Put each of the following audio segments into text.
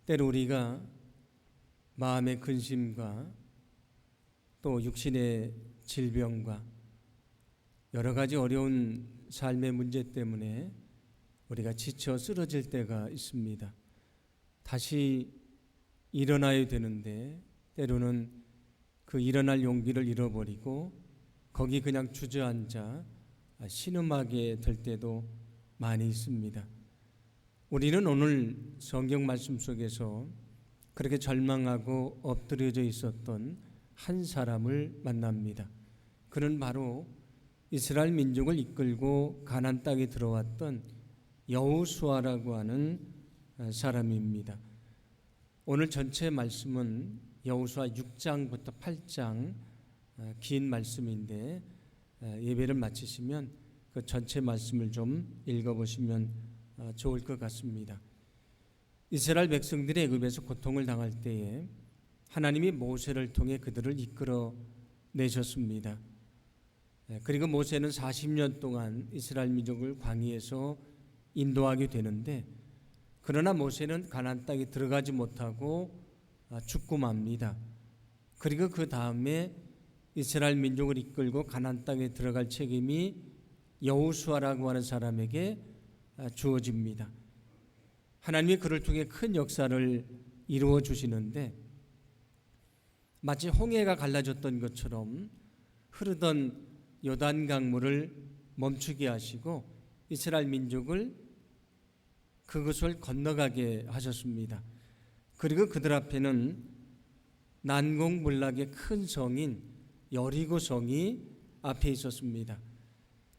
때로 우리가 마음의 근심과 또 육신의 질병과 여러 가지 어려운 삶의 문제 때문에 우리가 지쳐 쓰러질 때가 있습니다. 다시 일어나야 되는데 때로는 그 일어날 용기를 잃어버리고 거기 그냥 주저앉아 신음하게 될 때도 많이 있습니다. 우리는 오늘 성경 말씀 속에서 그렇게 절망하고 엎드려져 있었던 한 사람을 만납니다. 그는 바로 이스라엘 민족을 이끌고 가나안 땅에 들어왔던 여호수아라고 하는 사람입니다. 오늘 전체 말씀은 여호수아 6장부터 8장 긴 말씀인데 예배를 마치시면 그 전체 말씀을 좀 읽어보시면 좋을 것 같습니다. 이스라엘 백성들이 애굽에서 고통을 당할 때에 하나님이 모세를 통해 그들을 이끌어 내셨습니다. 그리고 모세는 40년 동안 이스라엘 민족을 광야에서 인도하게 되는데 그러나 모세는 가나안 땅에 들어가지 못하고 죽고 맙니다. 그리고 그 다음에 이스라엘 민족을 이끌고 가나안 땅에 들어갈 책임이 여호수아라고 하는 사람에게 주어집니다. 하나님이 그를 통해 큰 역사를 이루어 주시는데 마치 홍해가 갈라졌던 것처럼 흐르던 요단 강물을 멈추게 하시고 이스라엘 민족을 그것을 건너가게 하셨습니다. 그리고 그들 앞에는 난공불락의 큰 성인 여리고 성이 앞에 있었습니다.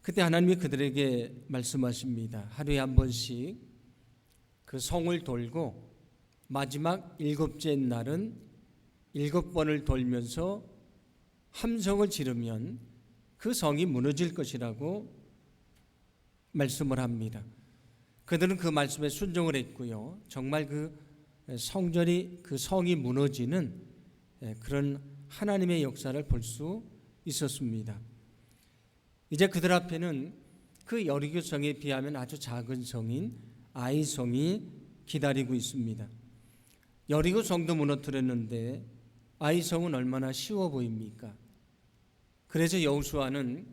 그때 하나님이 그들에게 말씀하십니다. 하루에 한 번씩 그 성을 돌고 마지막 7째 날은 7번을 돌면서 함성을 지르면 그 성이 무너질 것이라고 말씀을 합니다. 그들은 그 말씀에 순종을 했고요. 정말 그 성전이 그 성이 무너지는 그런 하나님의 역사를 볼 수 있었습니다. 이제 그들 앞에는 그 여리고 성에 비하면 아주 작은 성인 아이 성이 기다리고 있습니다. 여리고 성도 무너뜨렸는데 아이 성은 얼마나 쉬워 보입니까? 그래서 여호수아는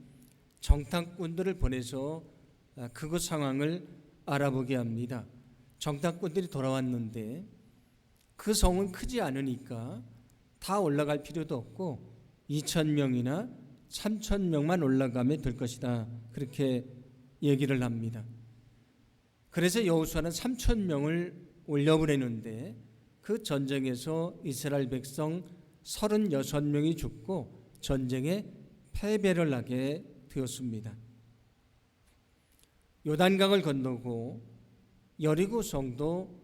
정탐꾼들을 보내서 그곳 상황을 알아보게 합니다. 정탐꾼들이 돌아왔는데 그 성은 크지 않으니까 다 올라갈 필요도 없고 2,000명이나 3,000명만 올라가면 될 것이다. 그렇게 얘기를 합니다. 그래서 여호수아는 3,000명을 올려보내는데 그 전쟁에서 이스라엘 백성 36명이 죽고 전쟁에 패배를 하게 되었습니다. 요단강을 건너고 여리고 성도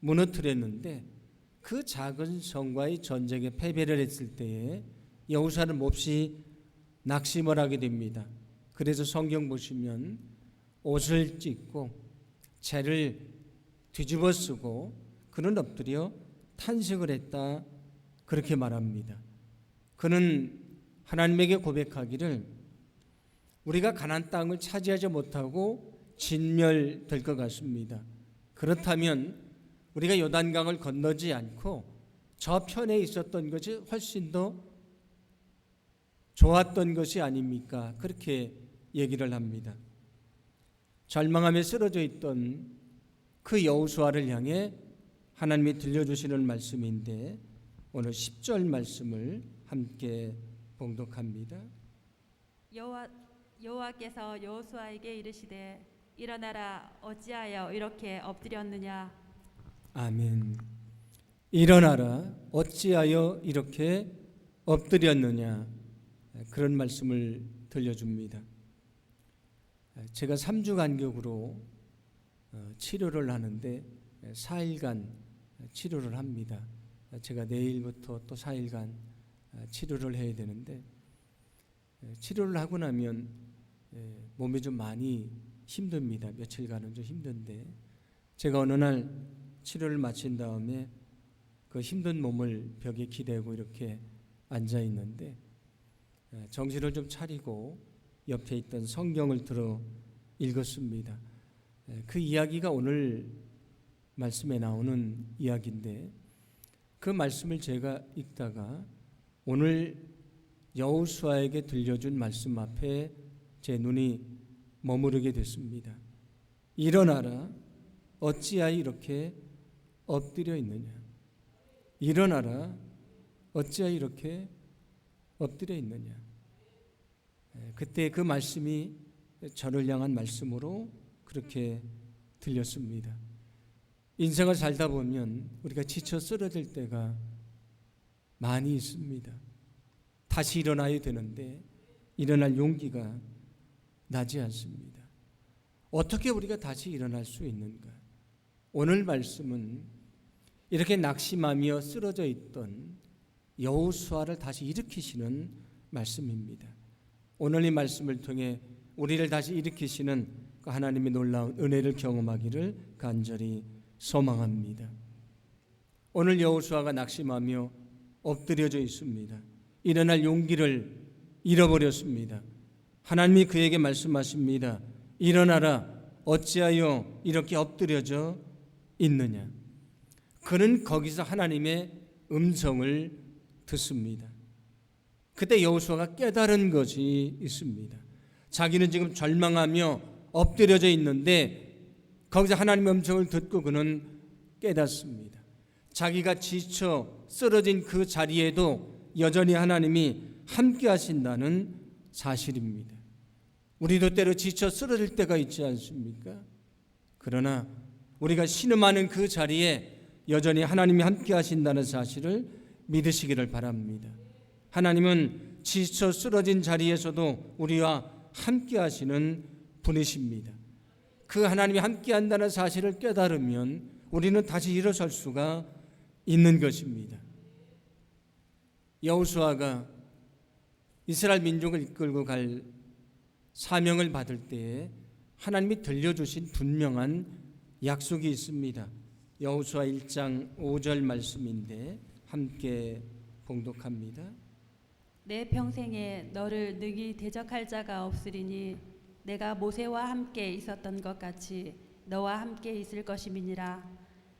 무너뜨렸는데 그 작은 성과의 전쟁에 패배를 했을 때에 여호수아는 몹시 낙심을 하게 됩니다. 그래서 성경 보시면 옷을 찢고 재를 뒤집어 쓰고 그는 엎드려 탄식을 했다 그렇게 말합니다. 그는 하나님에게 고백하기를 우리가 가나안 땅을 차지하지 못하고 진멸될 것 같습니다. 그렇다면 우리가 요단강을 건너지 않고 저편에 있었던 것이 훨씬 더 좋았던 것이 아닙니까? 그렇게 얘기를 합니다. 절망하며 쓰러져 있던 그 여호수아를 향해 하나님이 들려주시는 말씀인데 오늘 10절 말씀을 함께 봉독합니다. 여호와께서 여호수아에게 이르시되 일어나라 어찌하여 이렇게 엎드렸느냐. 아멘. 일어나라 어찌하여 이렇게 엎드렸느냐. 그런 말씀을 들려줍니다. 제가 3주 간격으로 치료를 하는데 4일간 치료를 합니다. 제가 내일부터 또 4일간 치료를 해야 되는데 치료를 하고 나면 몸이 좀 많이 힘듭니다. 며칠간은 좀 힘든데 제가 어느 날 치료를 마친 다음에 그 힘든 몸을 벽에 기대고 이렇게 앉아 있는데 정신을 좀 차리고 옆에 있던 성경을 들어 읽었습니다. 그 이야기가 오늘 말씀에 나오는 이야기인데 그 말씀을 제가 읽다가 오늘 여호수아에게 들려준 말씀 앞에 제 눈이 머무르게 됐습니다. 일어나라, 어찌하여 이렇게 엎드려 있느냐. 일어나라, 어찌하여 이렇게 엎드려 있느냐. 그때 그 말씀이 저를 향한 말씀으로 그렇게 들렸습니다. 인생을 살다 보면 우리가 지쳐 쓰러질 때가 많이 있습니다. 다시 일어나야 되는데 일어날 용기가 나지 않습니다. 어떻게 우리가 다시 일어날 수 있는가? 오늘 말씀은 이렇게 낙심하며 쓰러져 있던 여호수아를 다시 일으키시는 말씀입니다. 오늘 이 말씀을 통해 우리를 다시 일으키시는 그 하나님의 놀라운 은혜를 경험하기를 간절히 소망합니다. 오늘 여호수아가 낙심하며 엎드려져 있습니다. 일어날 용기를 잃어버렸습니다. 하나님이 그에게 말씀하십니다. 일어나라, 어찌하여 이렇게 엎드려져 있느냐. 그는 거기서 하나님의 음성을 듣습니다. 그때 여호수아가 깨달은 것이 있습니다. 자기는 지금 절망하며 엎드려져 있는데 거기서 하나님의 음성을 듣고 그는 깨닫습니다. 자기가 지쳐 쓰러진 그 자리에도 여전히 하나님이 함께 하신다는 사실입니다. 우리도 때로 지쳐 쓰러질 때가 있지 않습니까? 그러나 우리가 신음하는 그 자리에 여전히 하나님이 함께 하신다는 사실을 믿으시기를 바랍니다. 하나님은 지쳐 쓰러진 자리에서도 우리와 함께 하시는 분이십니다. 그 하나님이 함께 한다는 사실을 깨달으면 우리는 다시 일어설 수가 있는 것입니다. 여호수아가 이스라엘 민족을 이끌고 갈 사명을 받을 때에 하나님이 들려주신 분명한 약속이 있습니다. 여호수아 1장 5절 말씀인데 함께 봉독합니다. 내 평생에 너를 능히 대적할 자가 없으리니 내가 모세와 함께 있었던 것 같이 너와 함께 있을 것임이니라.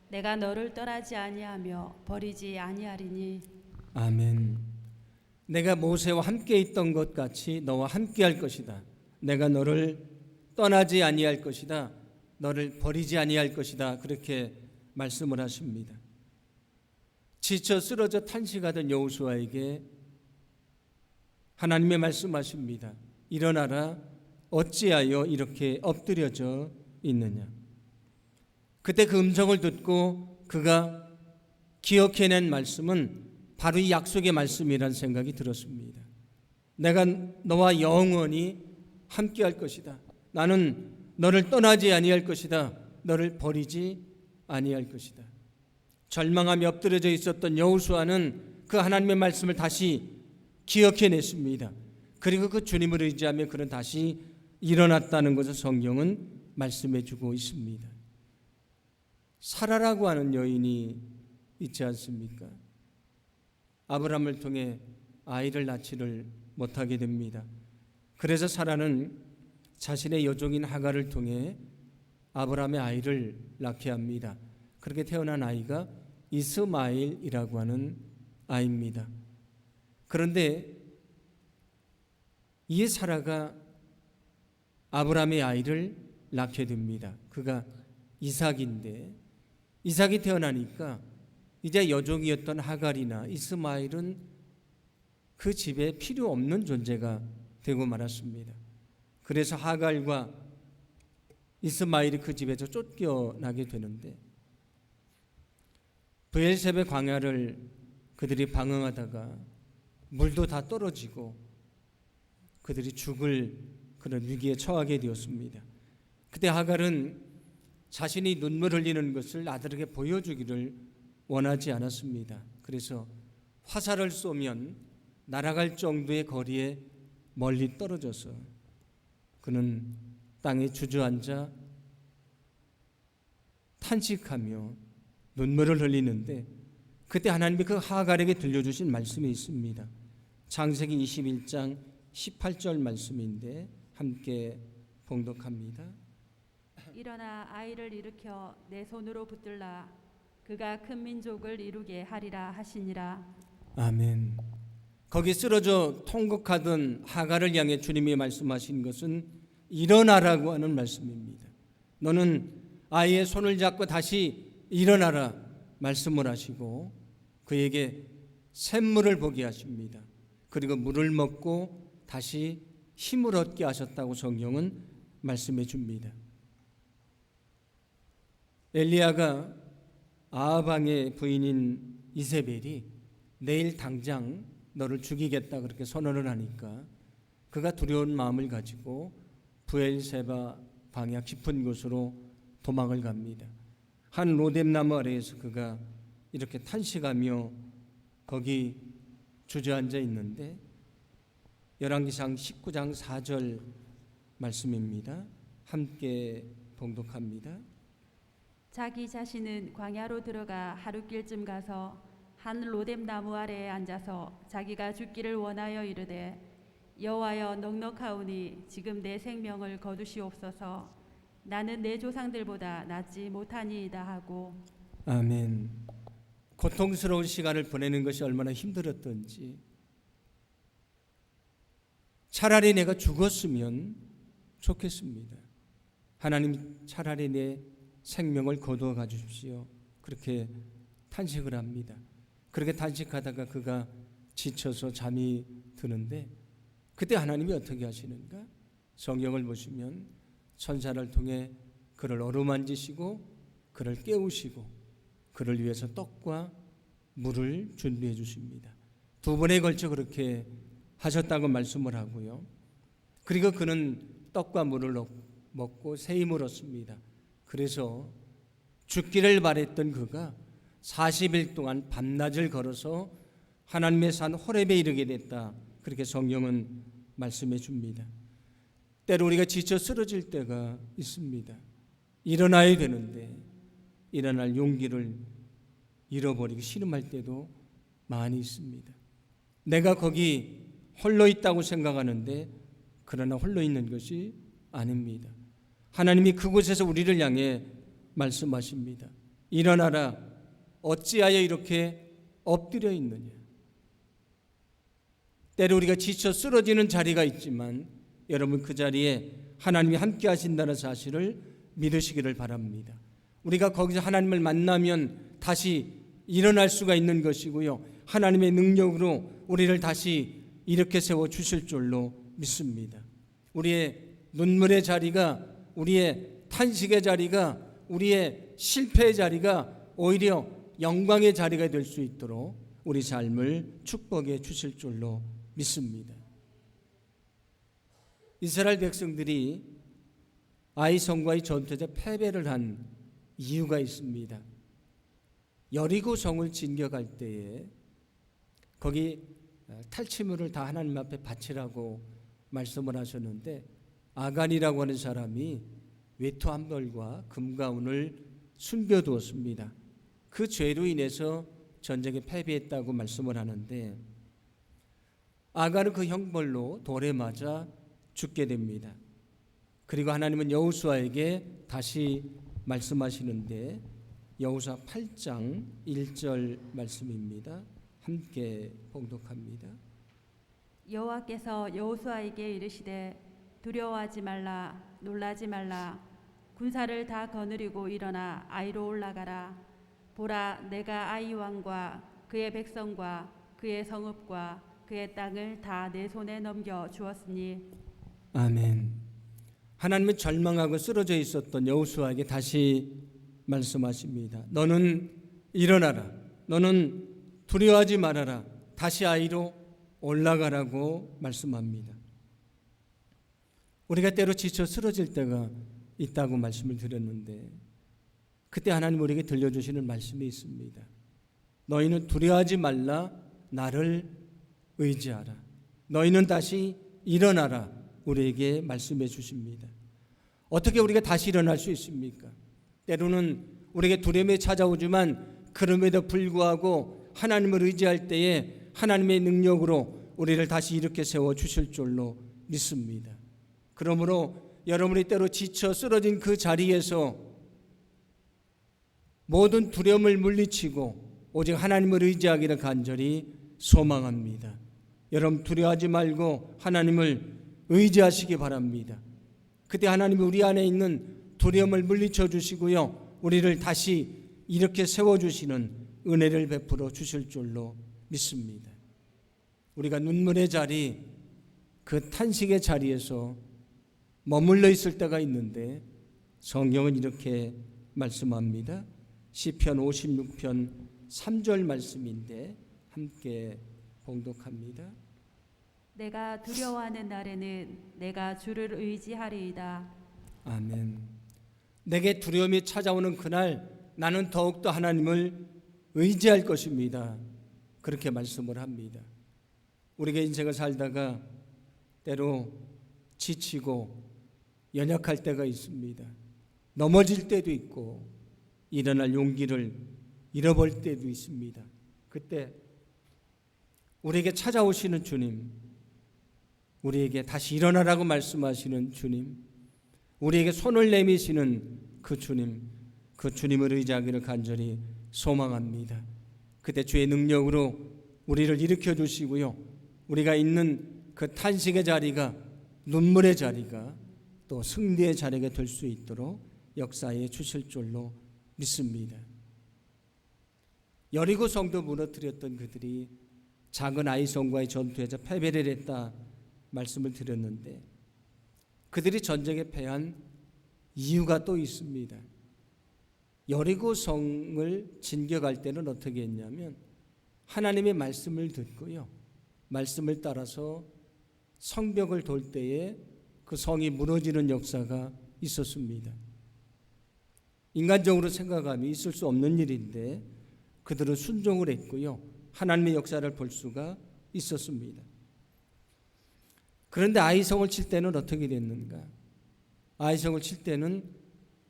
내가 너를 떠나지 아니하며 버리지 아니하리니. 아멘. 내가 모세와 함께 있던 것 같이 너와 함께 할 것이다. 내가 너를 떠나지 아니할 것이다. 너를 버리지 아니할 것이다. 그렇게 말씀을 하십니다. 지쳐 쓰러져 탄식하던 여호수아에게 하나님의 말씀하십니다. 일어나라, 어찌하여 이렇게 엎드려져 있느냐. 그때 그 음성을 듣고 그가 기억해낸 말씀은 바로 이 약속의 말씀이라는 생각이 들었습니다. 내가 너와 영원히 함께할 것이다. 나는 너를 떠나지 아니할 것이다. 너를 버리지 아니할 것이다. 절망하며 엎드려져 있었던 여호수아는 그 하나님의 말씀을 다시 기억해냈습니다. 그리고 그 주님을 의지하며 그는 다시 일어났다는 것을 성경은 말씀해주고 있습니다. 사라라고 하는 여인이 있지 않습니까? 아브라함을 통해 아이를 낳지를 못하게 됩니다. 그래서 사라는 자신의 여종인 하갈을 통해 아브라함의 아이를 낳게 합니다. 그렇게 태어난 아이가 이스마엘이라고 하는 아이입니다. 그런데 이 사라가 아브라함의 아이를 낳게 됩니다. 그가 이삭인데 이삭이 태어나니까 이제 여종이었던 하갈이나 이스마엘은 그 집에 필요 없는 존재가 되고 말았습니다. 그래서 하갈과 이스마엘이 그 집에서 쫓겨나게 되는데 브엘세베 광야를 그들이 방황하다가 물도 다 떨어지고 그들이 죽을 그런 위기에 처하게 되었습니다. 그때 하갈은 자신이 눈물 흘리는 것을 아들에게 보여주기를 원하지 않았습니다. 그래서 화살을 쏘면 날아갈 정도의 거리에 멀리 떨어져서 그는 땅에 주저앉아 탄식하며 눈물을 흘리는데 그때 하나님이 그 하갈에게 들려주신 말씀이 있습니다. 창세기 21장 18절 말씀인데 함께 봉독합니다. 일어나 아이를 일으켜 내 손으로 붙들라. 그가 큰 민족을 이루게 하리라 하시니라. 아멘. 거기 쓰러져 통곡하던 하갈을 향해 주님이 말씀하신 것은 일어나라고 하는 말씀입니다. 너는 아이의 손을 잡고 다시 일어나라 말씀을 하시고 그에게 샘물을 보게 하십니다. 그리고 물을 먹고 다시 힘을 얻게 하셨다고 성경은 말씀해 줍니다. 엘리야가 아합 왕의 부인인 이세벨이 내일 당장 너를 죽이겠다 그렇게 선언을 하니까 그가 두려운 마음을 가지고 브엘세바 방야 깊은 곳으로 도망을 갑니다. 한 로뎀나무 아래에서 그가 이렇게 탄식하며 거기 주저앉아 있는데 열왕기상 19장 4절 말씀입니다. 함께 봉독합니다. 자기 자신은 광야로 들어가 하룻길쯤 가서 한 로뎀 나무 아래에 앉아서 자기가 죽기를 원하여 이르되 여호와여 넉넉하오니 지금 내 생명을 거두시옵소서. 나는 내 조상들보다 낫지 못하니이다 하고. 아멘. 고통스러운 시간을 보내는 것이 얼마나 힘들었던지 차라리 내가 죽었으면 좋겠습니다. 하나님 차라리 내 생명을 거두어 가주십시오. 그렇게 탄식을 합니다. 그렇게 탄식하다가 그가 지쳐서 잠이 드는데 그때 하나님이 어떻게 하시는가? 성경을 보시면 천사를 통해 그를 어루만지시고 그를 깨우시고 그를 위해서 떡과 물을 준비해 주십니다. 두 번에 걸쳐 그렇게 하셨다고 말씀을 하고요. 그리고 그는 떡과 물을 먹고 새 힘을 얻습니다. 그래서 죽기를 바랬던 그가 40일 동안 밤낮을 걸어서 하나님의 산 호렙에 이르게 됐다. 그렇게 성경은 말씀해 줍니다. 때로 우리가 지쳐 쓰러질 때가 있습니다. 일어나야 되는데 일어날 용기를 잃어버리고 신음할 때도 많이 있습니다. 내가 거기 홀로 있다고 생각하는데 그러나 홀로 있는 것이 아닙니다. 하나님이 그곳에서 우리를 향해 말씀하십니다. 일어나라. 어찌하여 이렇게 엎드려 있느냐. 때로 우리가 지쳐 쓰러지는 자리가 있지만 여러분 그 자리에 하나님이 함께 하신다는 사실을 믿으시기를 바랍니다. 우리가 거기서 하나님을 만나면 다시 일어날 수가 있는 것이고요. 하나님의 능력으로 우리를 다시 일으켜 세워 주실 줄로 믿습니다. 우리의 눈물의 자리가, 우리의 탄식의 자리가, 우리의 실패의 자리가 오히려 영광의 자리가 될 수 있도록 우리 삶을 축복해 주실 줄로 믿습니다. 이스라엘 백성들이 아이성과의 전투에서 패배를 한 이유가 있습니다. 여리고 성을 진격할 때에 거기 탈취물을 다 하나님 앞에 바치라고 말씀을 하셨는데 아간이라고 하는 사람이 외투 한 벌과 금과 은을 숨겨두었습니다. 그 죄로 인해서 전쟁에 패배했다고 말씀을 하는데 아간은 그 형벌로 돌에 맞아 죽게 됩니다. 그리고 하나님은 여호수아에게 다시 말씀하시는데 여호수아 8장 1절 말씀입니다. 함께 봉독합니다. 여호와께서 여호수아에게 이르시되 두려워하지 말라 놀라지 말라 군사를 다 거느리고 일어나 아이로 올라가라. 보라 내가 아이 왕과 그의 백성과 그의 성읍과 그의 땅을 다 내 손에 넘겨 주었으니. 아멘. 하나님은 절망하고 쓰러져 있었던 여호수아에게 다시 말씀하십니다. 너는 일어나라. 너는 두려워하지 말아라. 다시 아이로 올라가라고 말씀합니다. 우리가 때로 지쳐 쓰러질 때가 있다고 말씀을 드렸는데 그때 하나님 우리에게 들려주시는 말씀이 있습니다. 너희는 두려워하지 말라. 나를 의지하라. 너희는 다시 일어나라. 우리에게 말씀해 주십니다. 어떻게 우리가 다시 일어날 수 있습니까? 때로는 우리에게 두려움이 찾아오지만 그럼에도 불구하고 하나님을 의지할 때에 하나님의 능력으로 우리를 다시 일으켜 세워 주실 줄로 믿습니다. 그러므로 여러분이 때로 지쳐 쓰러진 그 자리에서 모든 두려움을 물리치고 오직 하나님을 의지하기를 간절히 소망합니다. 여러분 두려워하지 말고 하나님을 의지하시기 바랍니다. 그때 하나님이 우리 안에 있는 두려움을 물리쳐 주시고요, 우리를 다시 이렇게 세워주시는 은혜를 베풀어 주실 줄로 믿습니다. 우리가 눈물의 자리, 그 탄식의 자리에서 머물러 있을 때가 있는데 성경은 이렇게 말씀합니다. 시편 56편 3절 말씀인데 함께 봉독합니다. 내가 두려워하는 날에는 내가 주를 의지하리이다. 아멘. 내게 두려움이 찾아오는 그날 나는 더욱더 하나님을 의지할 것입니다. 그렇게 말씀을 합니다. 우리가 인생을 살다가 때로 지치고 연약할 때가 있습니다. 넘어질 때도 있고 일어날 용기를 잃어버릴 때도 있습니다. 그때 우리에게 찾아오시는 주님, 우리에게 다시 일어나라고 말씀하시는 주님, 우리에게 손을 내미시는 그 주님, 그 주님을 의지하기를 간절히 소망합니다. 그때 주의 능력으로 우리를 일으켜 주시고요, 우리가 있는 그 탄식의 자리가, 눈물의 자리가 또 승리의 자리가 될 수 있도록 역사해 주실 줄로 믿습니다. 여리고 성도 무너뜨렸던 그들이 작은 아이성과의 전투에서 패배를 했다 말씀을 드렸는데, 그들이 전쟁에 패한 이유가 또 있습니다. 여리고 성을 진격할 때는 어떻게 했냐면 하나님의 말씀을 듣고요, 말씀을 따라서 성벽을 돌 때에 그 성이 무너지는 역사가 있었습니다. 인간적으로 생각하면 있을 수 없는 일인데 그들은 순종을 했고요, 하나님의 역사를 볼 수가 있었습니다. 그런데 아이성을 칠 때는 어떻게 됐는가? 아이성을 칠 때는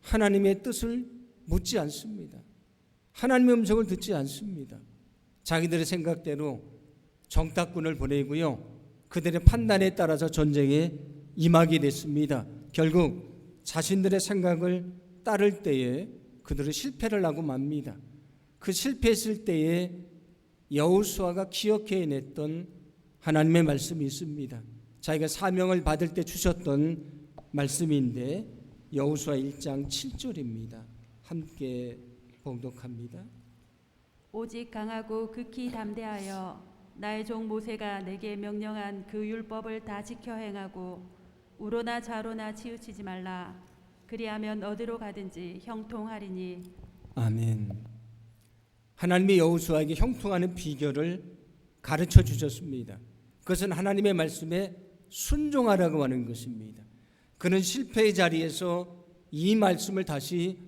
하나님의 뜻을 묻지 않습니다. 하나님의 음성을 듣지 않습니다. 자기들의 생각대로 정탐꾼을 보내고요, 그들의 판단에 따라서 전쟁에 임하게 됐습니다. 결국 자신들의 생각을 따를 때에 그들은 실패를 하고 맙니다. 그 실패했을 때에 여호수아가 기억해냈던 하나님의 말씀이 있습니다. 자기가 사명을 받을 때 주셨던 말씀인데 여호수아 1장 7절입니다. 함께 봉독합니다. 오직 강하고 극히 담대하여 나의 종 모세가 내게 명령한 그 율법을 다 지켜 행하고 우로나 좌로나 치우치지 말라. 그리하면 어디로 가든지 형통하리니. 아멘. 하나님이 여호수아에게 형통하는 비결을 가르쳐 주셨습니다. 그것은 하나님의 말씀에 순종하라고 하는 것입니다. 그는 실패의 자리에서 이 말씀을 다시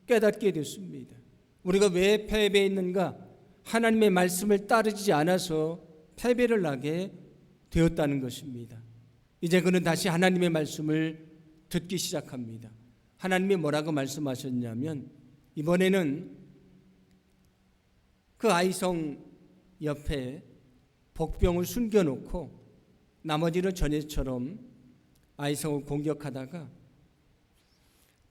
깨닫게 됐습니다. 우리가 왜 패배했는가? 하나님의 말씀을 따르지 않아서 패배를 하게 되었다는 것입니다. 이제 그는 다시 하나님의 말씀을 듣기 시작합니다. 하나님이 뭐라고 말씀하셨냐면, 이번에는 그 아이성 옆에 복병을 숨겨놓고 나머지는 전에처럼 아이성을 공격하다가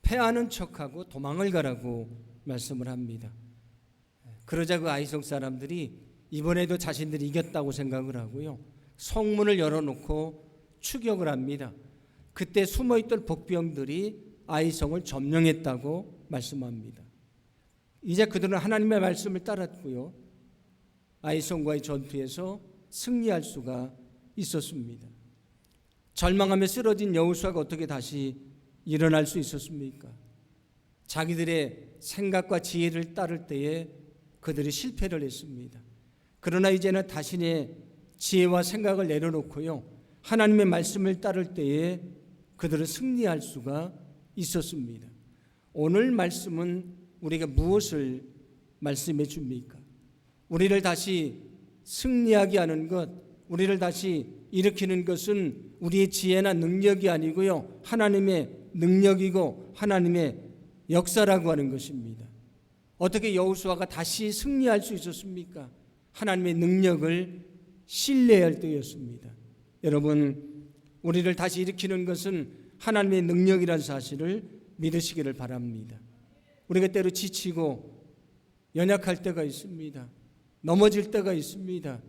패하는 척하고 도망을 가라고 말씀을 합니다. 그러자 그 아이성 사람들이 이번에도 자신들이 이겼다고 생각을 하고요, 성문을 열어놓고 추격을 합니다. 그때 숨어있던 복병들이 아이성을 점령했다고 말씀합니다. 이제 그들은 하나님의 말씀을 따랐고요, 아이성과의 전투에서 승리할 수가 있었습니다. 절망하며 쓰러진 여호수아가 어떻게 다시 일어날 수 있었습니까? 자기들의 생각과 지혜를 따를 때에 그들이 실패를 했습니다. 그러나 이제는 자신의 지혜와 생각을 내려놓고요, 하나님의 말씀을 따를 때에 그들은 승리할 수가 있었습니다. 오늘 말씀은 우리가 무엇을 말씀해 줍니까? 우리를 다시 승리하게 하는 것, 우리를 다시 일으키는 것은 우리의 지혜나 능력이 아니고요, 하나님의 능력이고 하나님의 역사라고 하는 것입니다. 어떻게 여호수아가 다시 승리할 수 있었습니까? 하나님의 능력을 신뢰할 때였습니다. 여러분, 우리를 다시 일으키는 것은 하나님의 능력이라는 사실을 믿으시기를 바랍니다. 우리가 때로 지치고 연약할 때가 있습니다. 넘어질 때가 있습니다.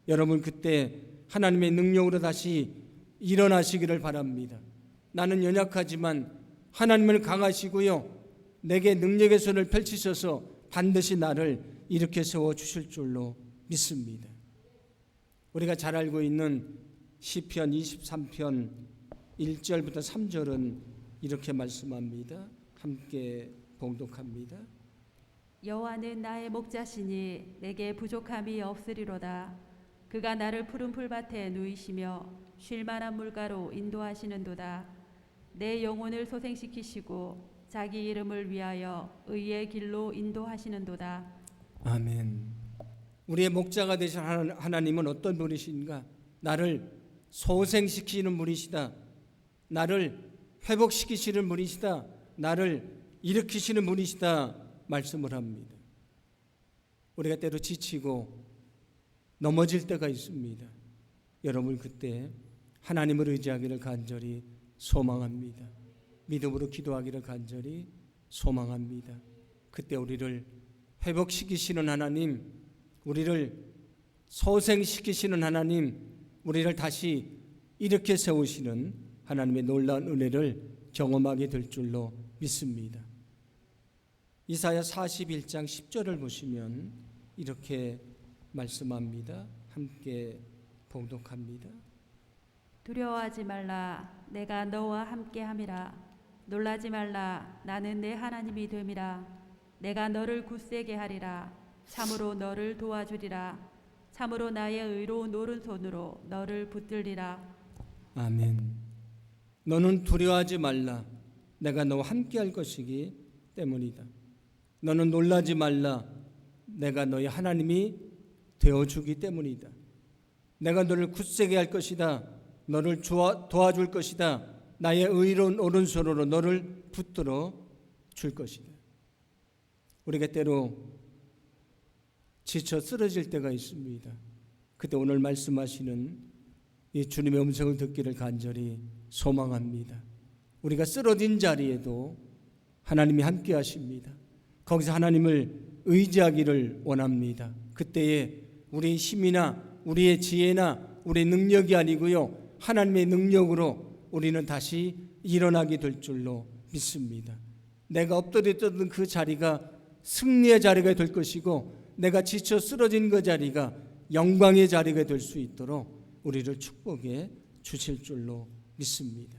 여러분 그때 하나님의 능력으로 다시 일어나시기를 바랍니다. 나는 연약하지만 하나님은 강하시고요. 내게 능력의 손을 펼치셔서 반드시 나를 일으켜 세워주실 줄로 믿습니다. 우리가 잘 알고 있는 시편 23편 1절부터 3절은 이렇게 말씀합니다. 함께 봉독합니다. 여호와는 나의 목자시니 내게 부족함이 없으리로다. 그가 나를 푸른 풀밭에 누이시며 쉴 만한 물가로 인도하시는도다. 내 영혼을 소생시키시고 자기 이름을 위하여 의의 길로 인도하시는도다. 아멘. 우리의 목자가 되신 하나님은 어떤 분이신가? 나를 소생시키는 분이시다. 나를 회복시키시는 분이시다. 나를 일으키시는 분이시다 말씀을 합니다. 우리가 때로 지치고 넘어질 때가 있습니다. 여러분 그때 하나님을 의지하기를 간절히 소망합니다. 믿음으로 기도하기를 간절히 소망합니다. 그때 우리를 회복시키시는 하나님, 우리를 소생시키시는 하나님, 우리를 다시 일으켜 세우시는 하나님의 놀라운 은혜를 경험하게 될 줄로 믿습니다. 이사야 41장 10절을 보시면 이렇게 말씀합니다. 함께 봉독합니다. 두려워하지 말라. 내가 너와 함께함이라. 놀라지 말라. 나는 내 하나님이 됨이라. 내가 너를 굳세게 하리라. 참으로 너를 도와주리라. 참으로 나의 의로운 오른손으로 너를 붙들리라. 아멘. 너는 두려워하지 말라. 내가 너와 함께할 것이기 때문이다. 너는 놀라지 말라. 내가 너의 하나님이 되어주기 때문이다. 내가 너를 굳세게 할 것이다. 너를 도와줄 것이다. 나의 의로운 오른손으로 너를 붙들어 줄 것이다. 우리가 때로 지쳐 쓰러질 때가 있습니다. 그때 오늘 말씀하시는 이 주님의 음성을 듣기를 간절히 소망합니다. 우리가 쓰러진 자리에도 하나님이 함께 하십니다. 거기서 하나님을 의지하기를 원합니다. 그때에 우리의 힘이나 우리의 지혜나 우리의 능력이 아니고요, 하나님의 능력으로 우리는 다시 일어나게 될 줄로 믿습니다. 내가 엎드렸던 그 자리가 승리의 자리가 될 것이고, 내가 지쳐 쓰러진 그 자리가 영광의 자리가 될 수 있도록 우리를 축복해 주실 줄로 믿습니다.